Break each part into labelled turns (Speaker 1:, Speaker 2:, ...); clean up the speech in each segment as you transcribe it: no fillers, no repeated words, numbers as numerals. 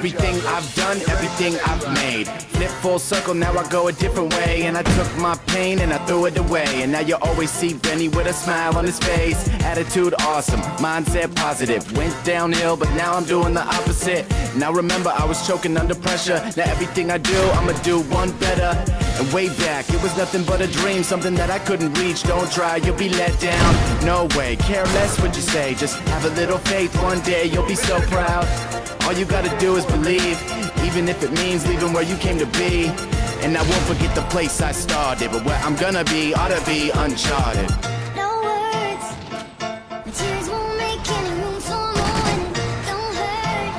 Speaker 1: Everything I've done, everything I've made. Flip full circle, now I go a different way. And I took my pain and I threw it away. And now you always see Benny with a smile on his face. Attitude awesome, mindset positive. Went downhill, but now I'm doing the opposite. Now remember, I was choking under pressure. Now everything I do, I'ma do one better. And way back, it was nothing but a dream, something that I couldn't reach. Don't try, you'll be let down. No way, care less what you say. Just have a little faith, one day you'll be so proud. All you gotta do is believe, even if it means leaving where you came to be. And I won't forget the place I started, but where I'm gonna be ought to be uncharted.
Speaker 2: No words, my tears won't make any room for more, and it don't hurt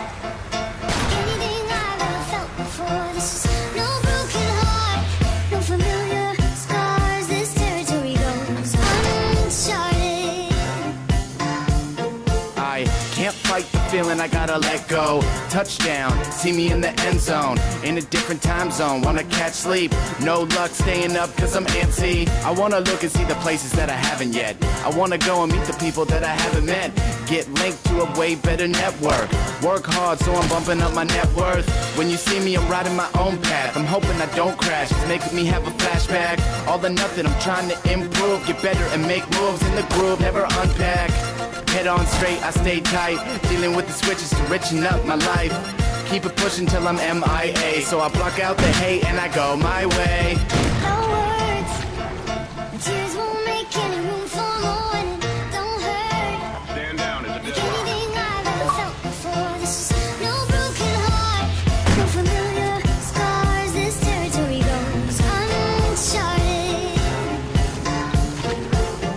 Speaker 2: like anything I've ever felt before. This is no broken heart, no familiar scars. This territory goes uncharted.
Speaker 1: I can't fight the feeling, I gotta let go. Touchdown, see me in the end zone. In a different time zone, wanna catch sleep. No luck staying up cause I'm antsy. I wanna look and see the places that I haven't yet. I wanna go and meet the people that I haven't met. Get linked to a way better network. Work hard so I'm bumping up my net worth. When you see me, I'm riding my own path. I'm hoping I don't crash, it's making me have a flashback. All or nothing, I'm trying to improve. Get better and make moves in the groove, never unpack. Head on straight, I stay tight. Dealing with the switches to richen up my life. Keep it pushing till I'm MIA. So I block out the hate and I go my way.
Speaker 2: No words, my tears won't make any room for more, and it don't hurt
Speaker 3: Stand down, it's a
Speaker 2: like
Speaker 3: dead rock.
Speaker 2: anything I've ever felt before. This is no broken heart, no familiar scars. This territory goes uncharted.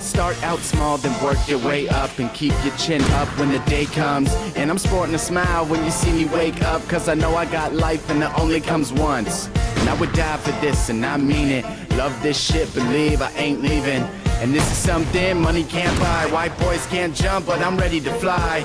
Speaker 1: Start out small, then work your way up. And keep your chin up when the day comes. And I'm sporting a smile when you see me wake up. Cause I know I got life and it only comes once. And I would die for this and I mean it. Love this shit, believe I ain't leaving. And this is something money can't buy. White boys can't jump, but I'm ready to fly.